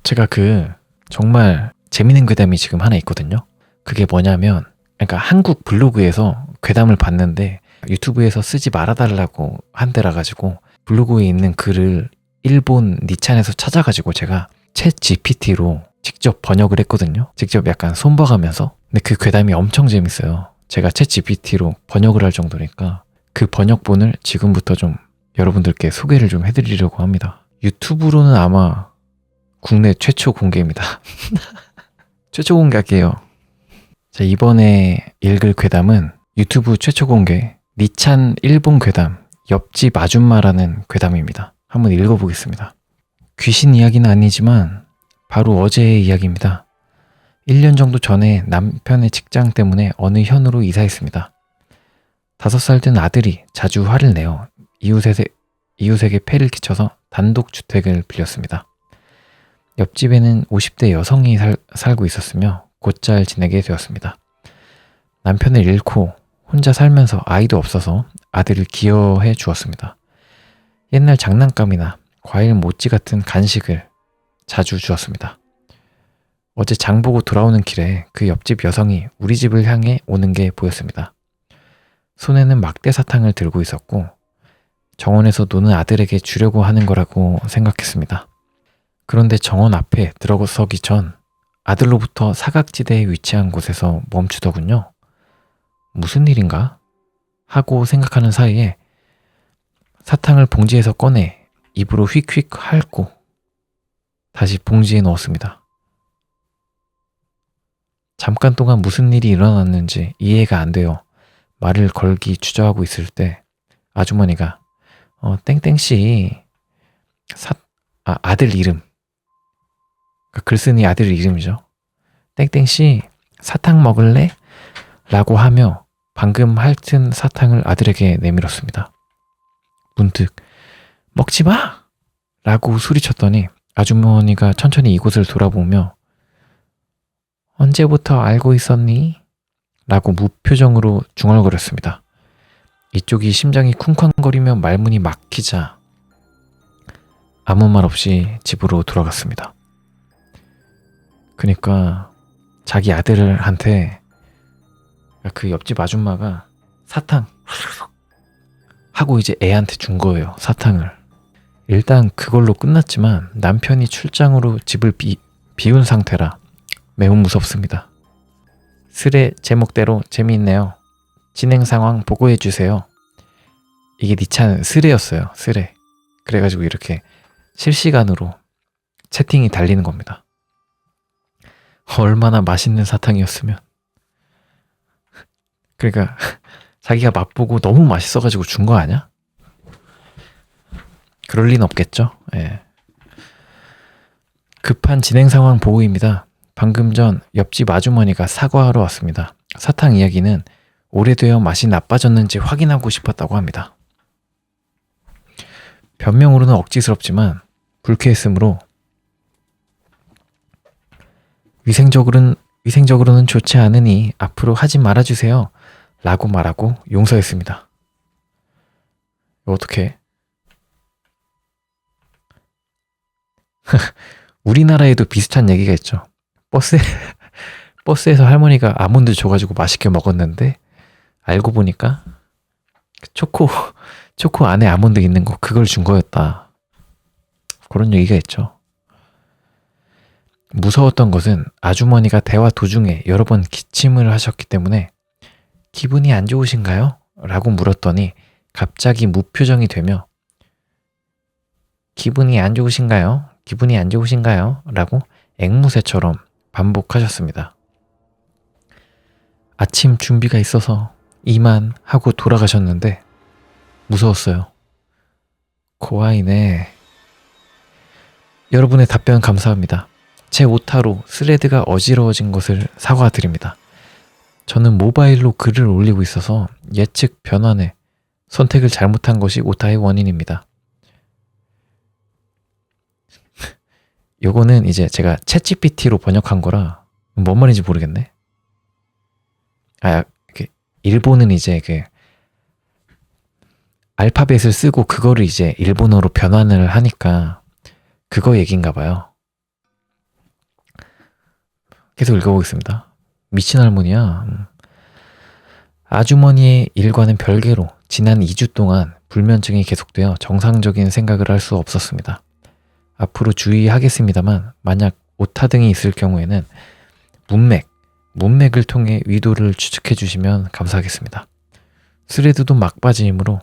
제가 정말 재밌는 괴담이 지금 하나 있거든요. 그게 뭐냐면, 그러니까 한국 블로그에서 괴담을 봤는데 유튜브에서 쓰지 말아달라고 한대라 가지고 블로그에 있는 글을 일본 니찬에서 찾아가지고 제가 챗 GPT로 직접 번역을 했거든요. 직접 약간 손봐가면서. 근데 그 괴담이 엄청 재밌어요. 제가 챗 GPT로 번역을 할 정도니까 그 번역본을 지금부터 좀 여러분들께 소개를 좀 해드리려고 합니다. 유튜브로는 아마 국내 최초 공개입니다. 최초 공개할게요. 자, 이번에 읽을 괴담은 유튜브 최초 공개 니찬 일본 괴담 옆집 아줌마라는 괴담입니다. 한번 읽어보겠습니다. 귀신 이야기는 아니지만 바로 어제의 이야기입니다. 1년 정도 전에 남편의 직장 때문에 어느 현으로 이사했습니다. 5살 된 아들이 자주 화를 내어 이웃에게 폐를 끼쳐서 단독주택을 빌렸습니다. 옆집에는 50대 여성이 살고 있었으며 곧잘 지내게 되었습니다. 남편을 잃고 혼자 살면서 아이도 없어서 아들을 기여해 주었습니다. 옛날 장난감이나 과일 모찌 같은 간식을 자주 주었습니다. 어제 장 보고 돌아오는 길에 그 옆집 여성이 우리 집을 향해 오는 게 보였습니다. 손에는 막대 사탕을 들고 있었고 정원에서 노는 아들에게 주려고 하는 거라고 생각했습니다. 그런데 정원 앞에 들어서기 전 아들로부터 사각지대에 위치한 곳에서 멈추더군요. 무슨 일인가? 하고 생각하는 사이에 사탕을 봉지에서 꺼내 입으로 휙휙 핥고 다시 봉지에 넣었습니다. 잠깐 동안 무슨 일이 일어났는지 이해가 안 되어 말을 걸기 주저하고 있을 때 아주머니가 땡땡씨 아들 이름, 글쓴이 아들 이름이죠. 땡땡씨 사탕 먹을래? 라고 하며 방금 핥은 사탕을 아들에게 내밀었습니다. 문득 먹지 마! 라고 소리쳤더니 아주머니가 천천히 이곳을 돌아보며 언제부터 알고 있었니? 라고 무표정으로 중얼거렸습니다. 이쪽이 심장이 쿵쾅거리며 말문이 막히자 아무 말 없이 집으로 돌아갔습니다. 그러니까 자기 아들한테 그 옆집 아줌마가 사탕 하고 이제 애한테 준 거예요. 사탕을. 일단 그걸로 끝났지만 남편이 출장으로 집을 비운 상태라 매우 무섭습니다. 슬의 제목대로 재미있네요. 진행 상황 보고해 주세요. 이게 니찬 슬의였어요. 슬의. 그래가지고 이렇게 실시간으로 채팅이 달리는 겁니다. 얼마나 맛있는 사탕이었으면. 그러니까 자기가 맛보고 너무 맛있어가지고 준 거 아니야? 그럴 리는 없겠죠. 예. 급한 진행 상황 보고입니다. 방금 전 옆집 아주머니가 사과하러 왔습니다. 사탕 이야기는 오래되어 맛이 나빠졌는지 확인하고 싶었다고 합니다. 변명으로는 억지스럽지만 불쾌했으므로 위생적으로는 좋지 않으니 앞으로 하지 말아주세요. 라고 말하고 용서했습니다. 어떻게? 우리나라에도 비슷한 얘기가 있죠. 버스에서 할머니가 아몬드 줘가지고 맛있게 먹었는데 알고 보니까 초코 안에 아몬드 있는 거 그걸 준 거였다. 그런 얘기가 있죠. 무서웠던 것은 아주머니가 대화 도중에 여러 번 기침을 하셨기 때문에 기분이 안 좋으신가요? 라고 물었더니 갑자기 무표정이 되며 기분이 안 좋으신가요? 기분이 안 좋으신가요? 라고 앵무새처럼 반복하셨습니다. 아침 준비가 있어서 이만 하고 돌아가셨는데 무서웠어요. 고아이네. 여러분의 답변 감사합니다. 제 오타로 스레드가 어지러워진 것을 사과드립니다. 저는 모바일로 글을 올리고 있어서 예측 변환에 선택을 잘못한 것이 오타의 원인입니다. 요거는 이제 제가 챗GPT로 번역한 거라 뭔 말인지 모르겠네. 일본은 이제 알파벳을 쓰고 그거를 이제 일본어로 변환을 하니까 그거 얘기인가 봐요. 계속 읽어보겠습니다. 미친 할머니야. 아주머니의 일과는 별개로 지난 2주 동안 불면증이 계속되어 정상적인 생각을 할 수 없었습니다. 앞으로 주의하겠습니다만 만약 오타 등이 있을 경우에는 문맥을 통해 위도를 추측해 주시면 감사하겠습니다. 스레드도 막바지이므로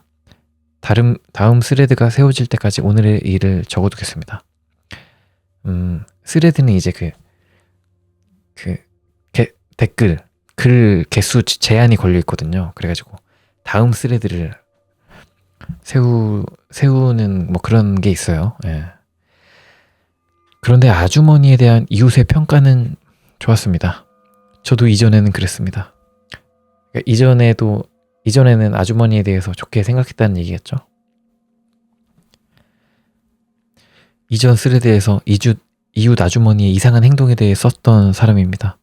다음 스레드가 세워질 때까지 오늘의 일을 적어두겠습니다. 스레드는 이제 댓글, 글 개수 제한이 걸려 있거든요. 그래가지고 다음 스레드를 세우는 뭐 그런 게 있어요. 예. 그런데 아주머니에 대한 이웃의 평가는 좋았습니다. 저도 이전에는 그랬습니다. 그러니까 이전에는 아주머니에 대해서 좋게 생각했다는 얘기겠죠. 이전 스레드에서 이웃 아주머니의 이상한 행동에 대해 썼던 사람입니다.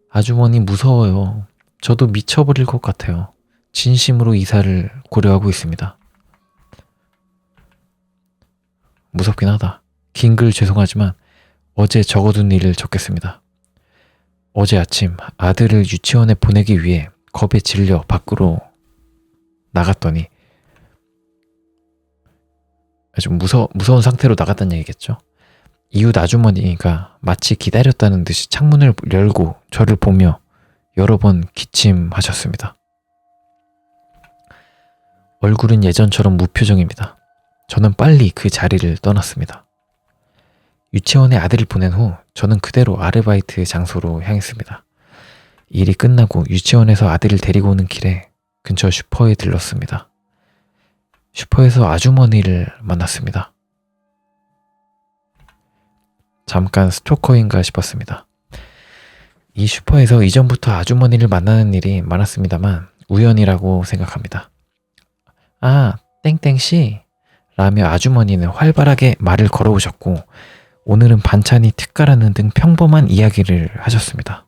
아주머니 무서워요. 저도 미쳐버릴 것 같아요. 진심으로 이사를 고려하고 있습니다. 무섭긴 하다. 긴 글 죄송하지만 어제 적어둔 일을 적겠습니다. 어제 아침 아들을 유치원에 보내기 위해 겁에 질려 밖으로 나갔더니 아주 무서운 상태로 나갔다는 얘기겠죠. 이웃 아주머니가 마치 기다렸다는 듯이 창문을 열고 저를 보며 여러 번 기침하셨습니다. 얼굴은 예전처럼 무표정입니다. 저는 빨리 그 자리를 떠났습니다. 유치원에 아들을 보낸 후 저는 그대로 아르바이트 장소로 향했습니다. 일이 끝나고 유치원에서 아들을 데리고 오는 길에 근처 슈퍼에 들렀습니다. 슈퍼에서 아주머니를 만났습니다. 잠깐 스토커인가 싶었습니다. 이 슈퍼에서 이전부터 아주머니를 만나는 일이 많았습니다만 우연이라고 생각합니다. 아, 땡땡씨 라며 아주머니는 활발하게 말을 걸어오셨고 오늘은 반찬이 특가라는 등 평범한 이야기를 하셨습니다.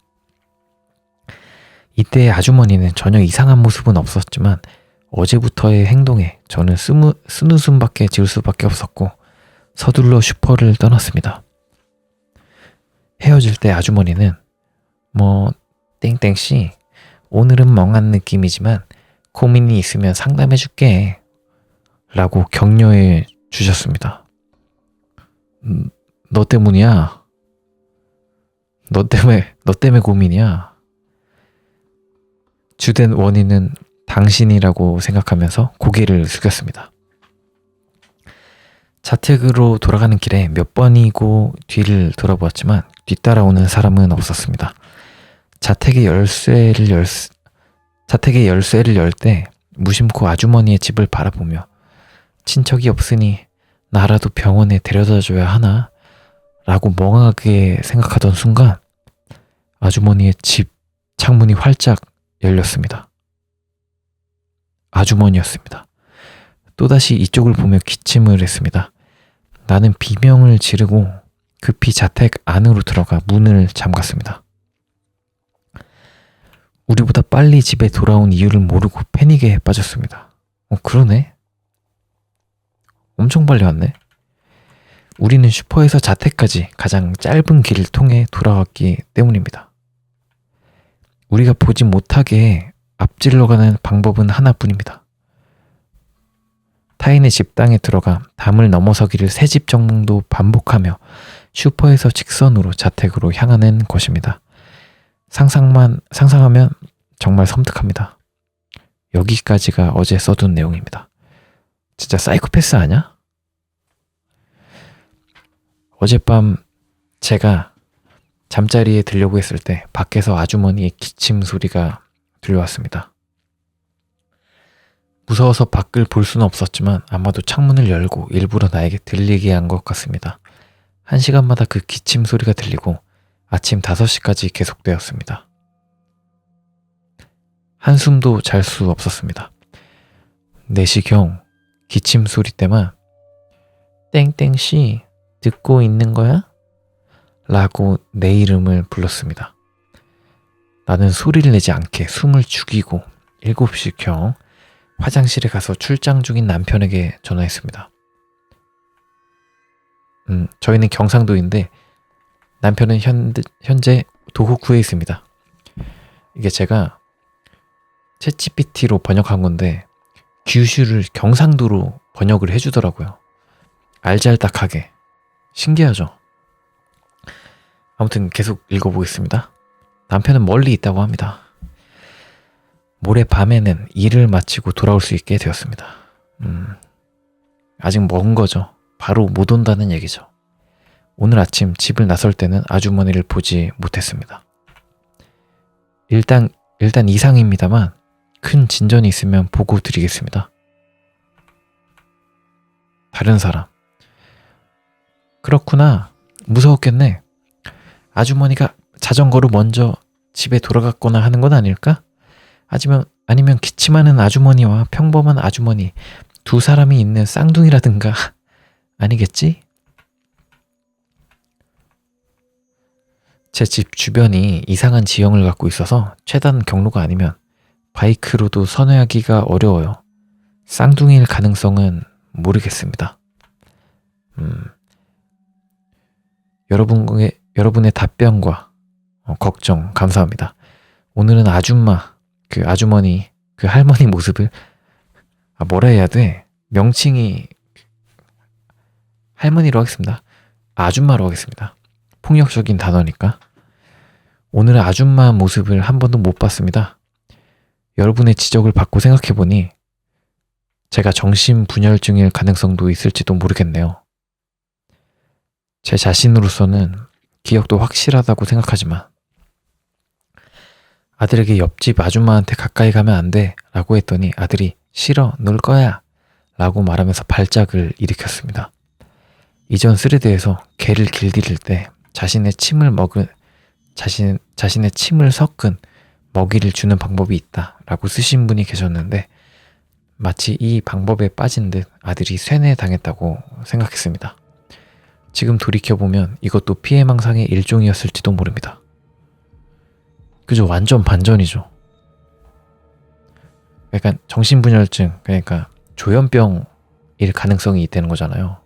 이때 아주머니는 전혀 이상한 모습은 없었지만 어제부터의 행동에 저는 쓴웃음밖에 지을 수밖에 없었고 서둘러 슈퍼를 떠났습니다. 헤어질 때 아주머니는 땡땡씨 오늘은 멍한 느낌이지만 고민이 있으면 상담해 줄게 라고 격려해 주셨습니다. 너 때문이야. 너 때문에 고민이야. 주된 원인은 당신이라고 생각하면서 고개를 숙였습니다. 자택으로 돌아가는 길에 몇 번이고 뒤를 돌아보았지만 뒤따라오는 사람은 없었습니다. 자택의 열쇠를 열 때 무심코 아주머니의 집을 바라보며 친척이 없으니 나라도 병원에 데려다줘야 하나? 라고 멍하게 생각하던 순간 아주머니의 집 창문이 활짝 열렸습니다. 아주머니였습니다. 또다시 이쪽을 보며 기침을 했습니다. 나는 비명을 지르고 급히 자택 안으로 들어가 문을 잠갔습니다. 우리보다 빨리 집에 돌아온 이유를 모르고 패닉에 빠졌습니다. 그러네? 엄청 빨리 왔네? 우리는 슈퍼에서 자택까지 가장 짧은 길을 통해 돌아왔기 때문입니다. 우리가 보지 못하게 앞질러 가는 방법은 하나뿐입니다. 타인의 집 땅에 들어가 담을 넘어서기를 3집 정도 반복하며 슈퍼에서 직선으로 자택으로 향하는 것입니다. 상상하면 정말 섬뜩합니다. 여기까지가 어제 써둔 내용입니다. 진짜 사이코패스 아냐? 어젯밤 제가 잠자리에 들려고 했을 때 밖에서 아주머니의 기침 소리가 들려왔습니다. 무서워서 밖을 볼 수는 없었지만 아마도 창문을 열고 일부러 나에게 들리게 한 것 같습니다. 1시간마다 그 기침 소리가 들리고 아침 5시까지 계속되었습니다. 한숨도 잘 수 없었습니다. 4시경 기침 소리 때만 땡땡씨 듣고 있는 거야? 라고 내 이름을 불렀습니다. 나는 소리를 내지 않게 숨을 죽이고 7시경 화장실에 가서 출장 중인 남편에게 전화했습니다. 저희는 경상도인데 남편은 현재 도호쿠에 있습니다. 이게 제가 챗GPT로 번역한 건데 규슈를 경상도로 번역을 해주더라고요. 알잘딱하게. 신기하죠? 아무튼 계속 읽어보겠습니다. 남편은 멀리 있다고 합니다. 모레 밤에는 일을 마치고 돌아올 수 있게 되었습니다. 아직 먼 거죠. 바로 못 온다는 얘기죠. 오늘 아침 집을 나설 때는 아주머니를 보지 못했습니다. 일단 이상입니다만 큰 진전이 있으면 보고 드리겠습니다. 다른 사람. 그렇구나. 무서웠겠네. 아주머니가 자전거로 먼저 집에 돌아갔거나 하는 건 아닐까? 아니면 기침하는 아주머니와 평범한 아주머니 두 사람이 있는 쌍둥이라든가 아니겠지? 제 집 주변이 이상한 지형을 갖고 있어서 최단 경로가 아니면 바이크로도 선회하기가 어려워요. 쌍둥이일 가능성은 모르겠습니다. 여러분의 답변과 걱정 감사합니다. 오늘은 그 아주머니, 그 할머니 모습을 뭐라 해야 돼? 명칭이 할머니로 하겠습니다. 아줌마로 하겠습니다. 폭력적인 단어니까. 오늘은 아줌마 모습을 한 번도 못 봤습니다. 여러분의 지적을 받고 생각해보니 제가 정신분열증일 가능성도 있을지도 모르겠네요. 제 자신으로서는 기억도 확실하다고 생각하지만 아들에게 옆집 아줌마한테 가까이 가면 안 돼 라고 했더니 아들이 싫어 놀 거야 라고 말하면서 발작을 일으켰습니다. 이전 스레드에서 개를 길들일 때 자신의 침을 섞은 먹이를 주는 방법이 있다 라고 쓰신 분이 계셨는데 마치 이 방법에 빠진 듯 아들이 쇠뇌당했다고 생각했습니다. 지금 돌이켜보면 이것도 피해망상의 일종이었을지도 모릅니다. 그죠? 완전 반전이죠. 약간 정신분열증, 그러니까 조현병일 가능성이 있다는 거잖아요.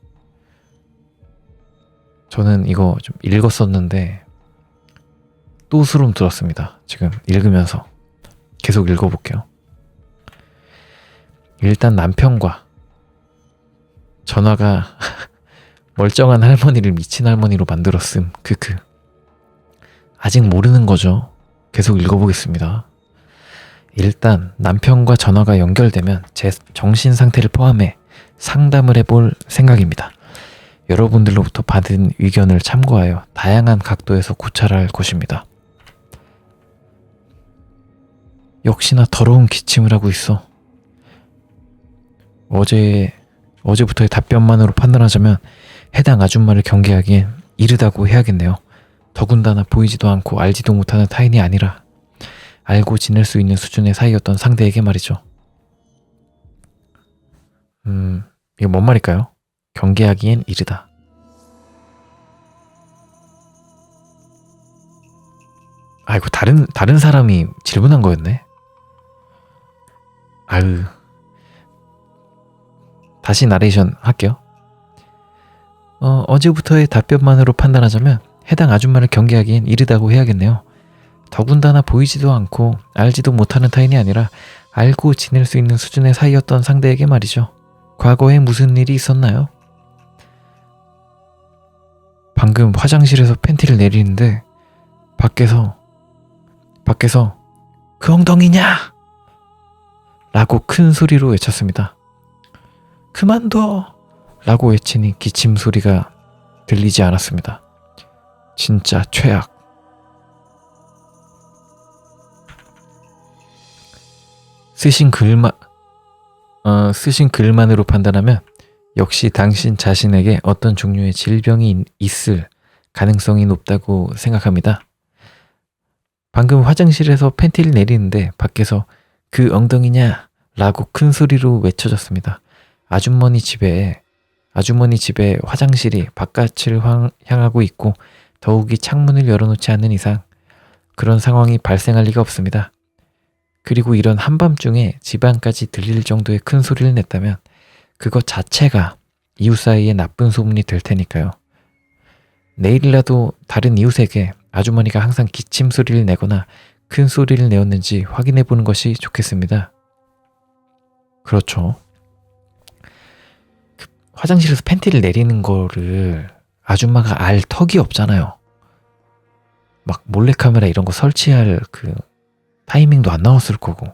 저는 이거 좀 읽었었는데 또 소름 돋았습니다. 지금 읽으면서 계속 읽어볼게요. 일단 남편과 전화가 멀쩡한 할머니를 미친 할머니로 만들었음. 크크. 아직 모르는 거죠. 계속 읽어보겠습니다. 일단 남편과 전화가 연결되면 제 정신 상태를 포함해 상담을 해볼 생각입니다. 여러분들로부터 받은 의견을 참고하여 다양한 각도에서 고찰할 것입니다. 역시나 더러운 기침을 하고 있어. 어제부터의 답변만으로 판단하자면 해당 아줌마를 경계하기엔 이르다고 해야겠네요. 더군다나 보이지도 않고 알지도 못하는 타인이 아니라 알고 지낼 수 있는 수준의 사이였던 상대에게 말이죠. 이게 뭔 말일까요? 경계하기엔 이르다. 아이고, 다른 사람이 질문한 거였네. 아유. 다시 나레이션 할게요. 어제부터의 답변만으로 판단하자면 해당 아줌마를 경계하기엔 이르다고 해야겠네요. 더군다나 보이지도 않고 알지도 못하는 타인이 아니라 알고 지낼 수 있는 수준의 사이였던 상대에게 말이죠. 과거에 무슨 일이 있었나요? 방금 화장실에서 팬티를 내리는데 밖에서 그 엉덩이냐? 라고 큰 소리로 외쳤습니다. 그만둬! 라고 외치니 기침 소리가 들리지 않았습니다. 진짜 최악. 쓰신 글만으로 판단하면 역시 당신 자신에게 어떤 종류의 질병이 있을 가능성이 높다고 생각합니다. 방금 화장실에서 팬티를 내리는데 밖에서 그 엉덩이냐? 라고 큰 소리로 외쳐졌습니다. 아주머니 집에 화장실이 바깥을 향하고 있고 더욱이 창문을 열어놓지 않는 이상 그런 상황이 발생할 리가 없습니다. 그리고 이런 한밤중에 집 안까지 들릴 정도의 큰 소리를 냈다면 그것 자체가 이웃 사이에 나쁜 소문이 될 테니까요. 내일이라도 다른 이웃에게 아주머니가 항상 기침 소리를 내거나 큰 소리를 내었는지 확인해 보는 것이 좋겠습니다. 그렇죠. 화장실에서 팬티를 내리는 거를 아줌마가 알 턱이 없잖아요. 막 몰래카메라 이런 거 설치할 그 타이밍도 안 나왔을 거고.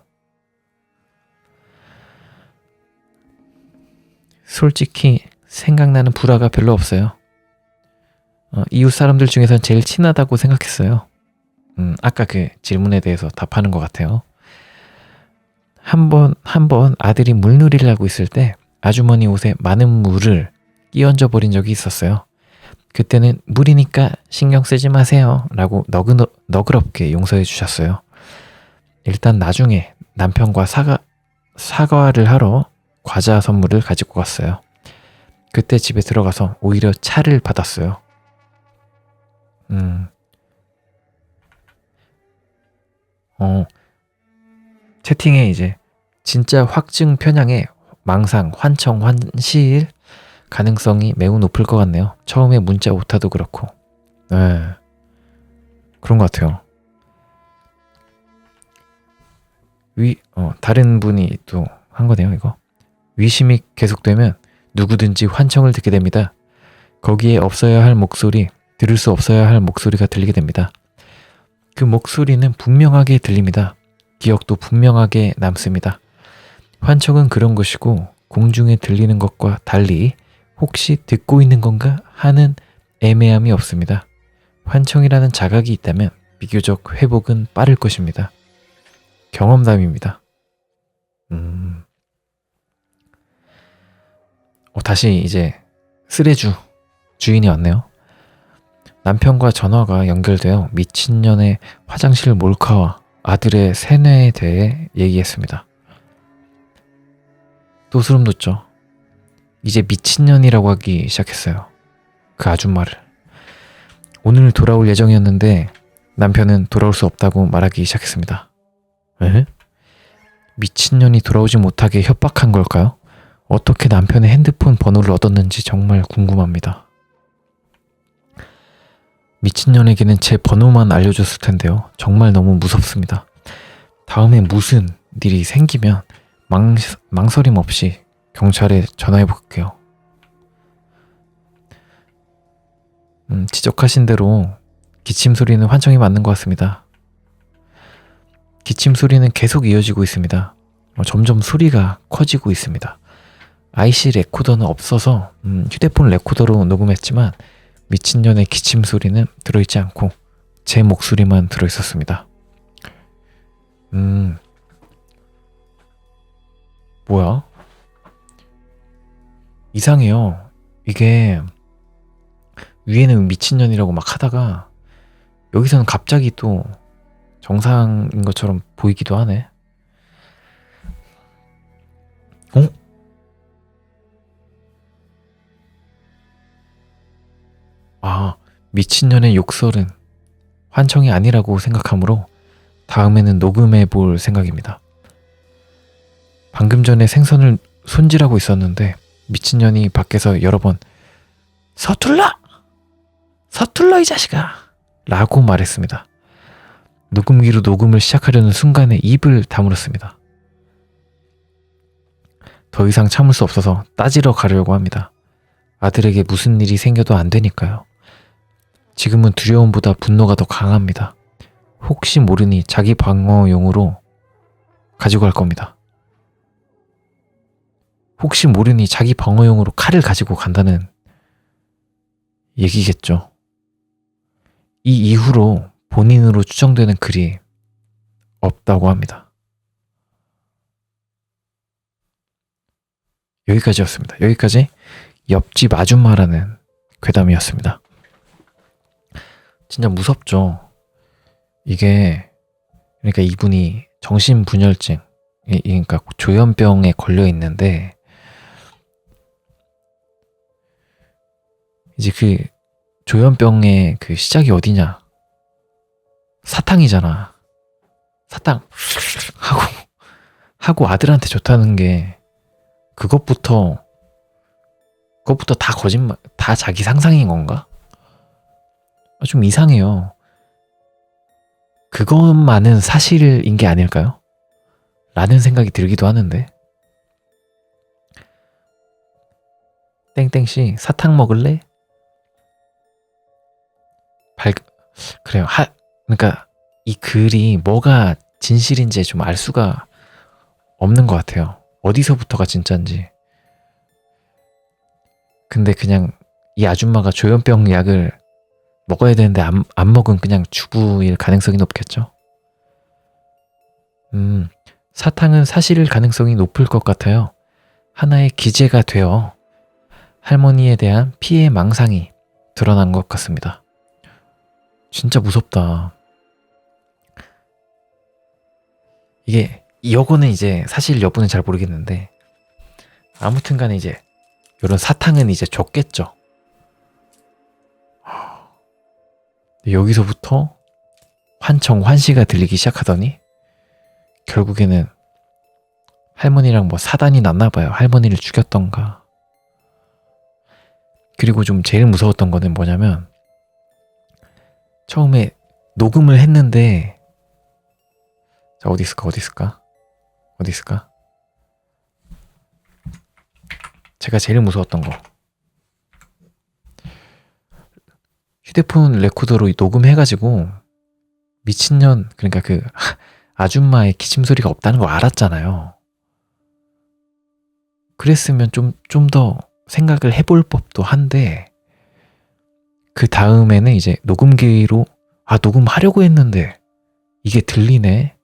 솔직히 생각나는 불화가 별로 없어요. 이웃 사람들 중에선 제일 친하다고 생각했어요. 아까 그 질문에 대해서 답하는 것 같아요. 한 번 아들이 물놀이를 하고 있을 때 아주머니 옷에 많은 물을 끼얹어 버린 적이 있었어요. 그때는 물이니까 신경 쓰지 마세요 라고 너그럽게 용서해 주셨어요. 일단 나중에 남편과 사과를 하러 과자 선물을 가지고 갔어요. 그때 집에 들어가서 오히려 차를 받았어요. 채팅에 이제 진짜 확증 편향에 망상, 환청, 환시일 가능성이 매우 높을 것 같네요. 처음에 문자 오타도 그렇고. 네, 그런 것 같아요. 다른 분이 또 한 거네요, 이거. 위심이 계속되면 누구든지 환청을 듣게 됩니다. 거기에 없어야 할 목소리, 들을 수 없어야 할 목소리가 들리게 됩니다. 그 목소리는 분명하게 들립니다. 기억도 분명하게 남습니다. 환청은 그런 것이고 공중에 들리는 것과 달리 혹시 듣고 있는 건가 하는 애매함이 없습니다. 환청이라는 자각이 있다면 비교적 회복은 빠를 것입니다. 경험담입니다. 다시 이제 쓰레주 주인이 왔네요. 남편과 전화가 연결되어 미친년의 화장실 몰카와 아들의 세뇌에 대해 얘기했습니다. 또 소름 돋죠. 이제 미친년이라고 하기 시작했어요. 그 아줌마를. 오늘 돌아올 예정이었는데 남편은 돌아올 수 없다고 말하기 시작했습니다. 에? 미친년이 돌아오지 못하게 협박한 걸까요? 어떻게 남편의 핸드폰 번호를 얻었는지 정말 궁금합니다. 미친년에게는 제 번호만 알려줬을 텐데요. 정말 너무 무섭습니다. 다음에 무슨 일이 생기면 망설임 없이 경찰에 전화해 볼게요. 지적하신 대로 기침 소리는 환청이 맞는 것 같습니다. 기침 소리는 계속 이어지고 있습니다. 점점 소리가 커지고 있습니다. IC 레코더는 없어서 휴대폰 레코더로 녹음했지만 미친년의 기침 소리는 들어있지 않고 제 목소리만 들어있었습니다. 뭐야? 이상해요. 이게 위에는 미친년이라고 막 하다가 여기서는 갑자기 또 정상인 것처럼 보이기도 하네. 미친년의 욕설은 환청이 아니라고 생각하므로 다음에는 녹음해 볼 생각입니다. 방금 전에 생선을 손질하고 있었는데 미친년이 밖에서 여러 번 서툴러! 서툴러 이 자식아! 라고 말했습니다. 녹음기로 녹음을 시작하려는 순간에 입을 다물었습니다. 더 이상 참을 수 없어서 따지러 가려고 합니다. 아들에게 무슨 일이 생겨도 안 되니까요. 지금은 두려움보다 분노가 더 강합니다. 혹시 모르니 자기 방어용으로 가지고 갈 겁니다. 혹시 모르니 자기 방어용으로 칼을 가지고 간다는 얘기겠죠. 이 이후로 본인으로 추정되는 글이 없다고 합니다. 여기까지였습니다. 여기까지 옆집 아줌마라는 괴담이었습니다. 진짜 무섭죠. 이게 그러니까 이분이 정신분열증, 그러니까 조현병에 걸려 있는데 이제 그 조현병의 그 시작이 어디냐? 사탕이잖아. 사탕 하고 아들한테 좋다는 게 그것부터 다 거짓말, 다 자기 상상인 건가? 좀 이상해요. 그것만은 사실인 게 아닐까요? 라는 생각이 들기도 하는데. 땡땡씨 사탕 먹을래? 그래요. 그러니까 이 글이 뭐가 진실인지 좀 알 수가 없는 것 같아요. 어디서부터가 진짜인지. 근데 그냥 이 아줌마가 조현병 약을 먹어야 되는데 안 먹은 그냥 주부일 가능성이 높겠죠. 사탕은 사실일 가능성이 높을 것 같아요. 하나의 기제가 되어 할머니에 대한 피해 망상이 드러난 것 같습니다. 진짜 무섭다. 이게 이거는 이제 사실 여부는 잘 모르겠는데 아무튼 간에 이제 이런 사탕은 이제 줬겠죠. 여기서부터 환청환시가 들리기 시작하더니 결국에는 할머니랑 뭐 사단이 났나 봐요. 할머니를 죽였던가. 그리고 좀 제일 무서웠던 거는 뭐냐면 처음에 녹음을 했는데 자 어디 있을까? 제가 제일 무서웠던 거 휴대폰 레코더로 녹음해가지고 미친년 그러니까 그 아줌마의 기침 소리가 없다는 거 알았잖아요. 그랬으면 좀 더 생각을 해볼 법도 한데 그 다음에는 이제 녹음기로 녹음하려고 했는데 이게 들리네.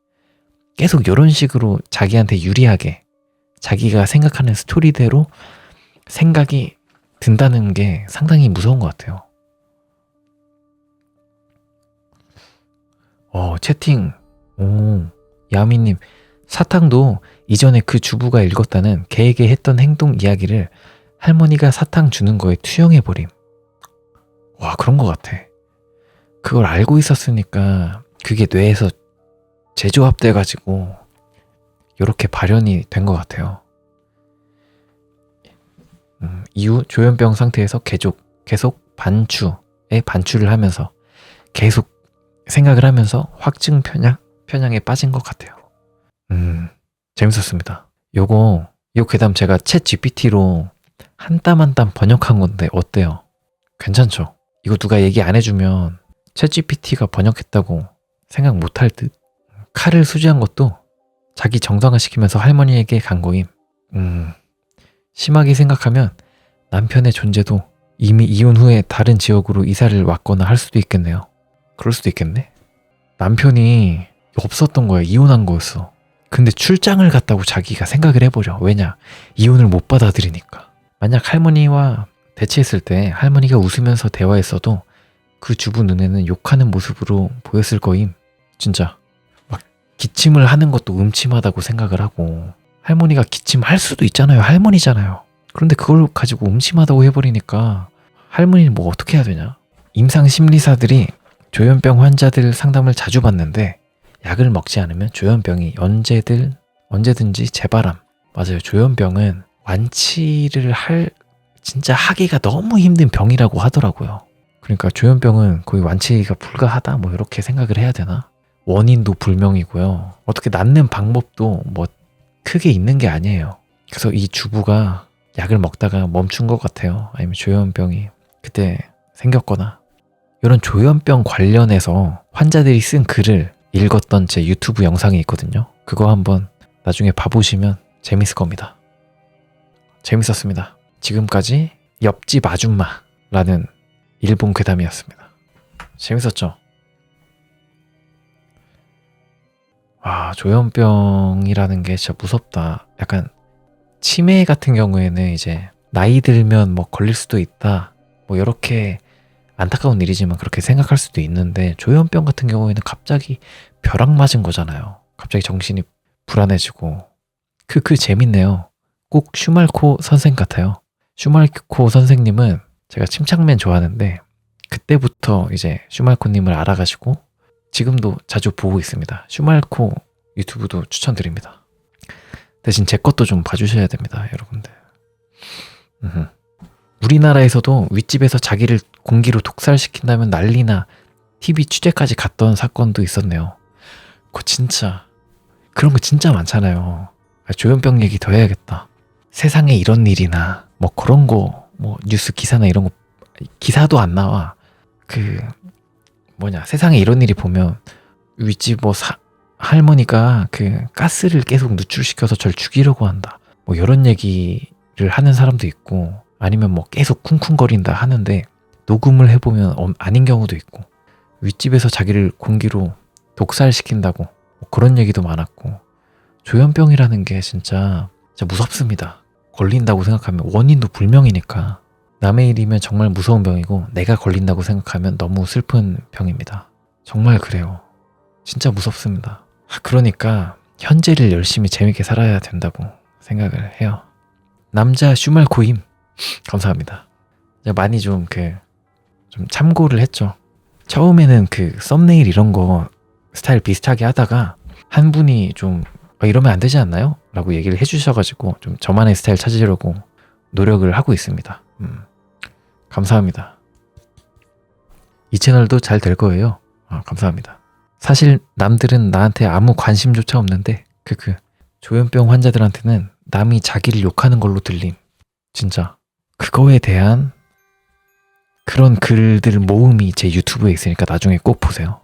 계속 이런 식으로 자기한테 유리하게 자기가 생각하는 스토리대로 생각이 든다는 게 상당히 무서운 것 같아요. 채팅. 야미님, 사탕도 이전에 그 주부가 읽었다는 개에게 했던 행동 이야기를 할머니가 사탕 주는 거에 투영해버림. 와, 그런 것 같아. 그걸 알고 있었으니까 그게 뇌에서 재조합돼가지고 이렇게 발현이 된 것 같아요. 이후 조현병 상태에서 계속 반추를 하면서 계속 생각을 하면서 확증 편향에 빠진 것 같아요. 재밌었습니다. 요 괴담 제가 챗 GPT로 한 땀 한 땀 번역한 건데 어때요? 괜찮죠? 이거 누가 얘기 안 해주면 챗 GPT가 번역했다고 생각 못할 듯. 칼을 수지한 것도 자기 정상화 시키면서 할머니에게 간 거임. 심하게 생각하면 남편의 존재도 이미 이혼 후에 다른 지역으로 이사를 왔거나 할 수도 있겠네요. 그럴 수도 있겠네. 남편이 없었던 거야. 이혼한 거였어. 근데 출장을 갔다고 자기가 생각을 해보려. 왜냐? 이혼을 못 받아들이니까. 만약 할머니와 대치했을 때 할머니가 웃으면서 대화했어도 그 주부 눈에는 욕하는 모습으로 보였을 거임. 진짜. 막 기침을 하는 것도 음침하다고 생각을 하고 할머니가 기침할 수도 있잖아요. 할머니잖아요. 그런데 그걸 가지고 음침하다고 해버리니까 할머니는 뭐 어떻게 해야 되냐? 임상심리사들이 조현병 환자들 상담을 자주 받는데 약을 먹지 않으면 조현병이 언제든지 재발함. 맞아요. 조현병은 완치를 진짜 하기가 너무 힘든 병이라고 하더라고요. 그러니까 조현병은 거의 완치가 불가하다 뭐 이렇게 생각을 해야 되나? 원인도 불명이고요. 어떻게 낫는 방법도 뭐 크게 있는 게 아니에요. 그래서 이 주부가 약을 먹다가 멈춘 것 같아요. 아니면 조현병이 그때 생겼거나. 이런 조현병 관련해서 환자들이 쓴 글을 읽었던 제 유튜브 영상이 있거든요. 그거 한번 나중에 봐보시면 재밌을 겁니다. 재밌었습니다. 지금까지 옆집 아줌마라는 일본 괴담이었습니다. 재밌었죠? 조현병이라는 게 진짜 무섭다. 약간 치매 같은 경우에는 이제 나이 들면 뭐 걸릴 수도 있다. 뭐 이렇게 안타까운 일이지만 그렇게 생각할 수도 있는데 조현병 같은 경우에는 갑자기 벼락 맞은 거잖아요. 갑자기 정신이 불안해지고 재밌네요. 꼭 슈말코 선생 같아요. 슈말코 선생님은 제가 침착맨 좋아하는데 그때부터 이제 슈말코님을 알아가지고 지금도 자주 보고 있습니다. 슈말코 유튜브도 추천드립니다. 대신 제 것도 좀 봐주셔야 됩니다, 여러분들. 우리나라에서도 윗집에서 자기를 공기로 독살시킨다면 난리나 TV 취재까지 갔던 사건도 있었네요. 그거 진짜 그런 거 진짜 많잖아요. 조현병 얘기 더 해야겠다. 세상에 이런 일이나 뭐 그런 거 뭐 뉴스 기사나 이런 거 기사도 안 나와. 그 세상에 이런 일이 보면 윗집 할머니가 그 가스를 계속 누출시켜서 절 죽이려고 한다. 뭐 이런 얘기를 하는 사람도 있고, 아니면 뭐 계속 쿵쿵거린다 하는데 녹음을 해보면 아닌 경우도 있고, 윗집에서 자기를 공기로 독살시킨다고 뭐 그런 얘기도 많았고, 조현병이라는 게 진짜 무섭습니다. 걸린다고 생각하면 원인도 불명이니까. 남의 일이면 정말 무서운 병이고 내가 걸린다고 생각하면 너무 슬픈 병입니다. 정말 그래요. 진짜 무섭습니다. 그러니까 현재를 열심히 재밌게 살아야 된다고 생각을 해요. 남자 슈말코임 감사합니다. 많이 좀 참고를 했죠. 처음에는 그 썸네일 이런 거 스타일 비슷하게 하다가 한 분이 좀 이러면 안 되지 않나요? 라고 얘기를 해주셔가지고 좀 저만의 스타일 찾으려고 노력을 하고 있습니다. 감사합니다. 이 채널도 잘 될 거예요. 감사합니다. 사실 남들은 나한테 아무 관심조차 없는데 조현병 환자들한테는 남이 자기를 욕하는 걸로 들림. 진짜 그거에 대한 그런 글들 모음이 제 유튜브에 있으니까 나중에 꼭 보세요.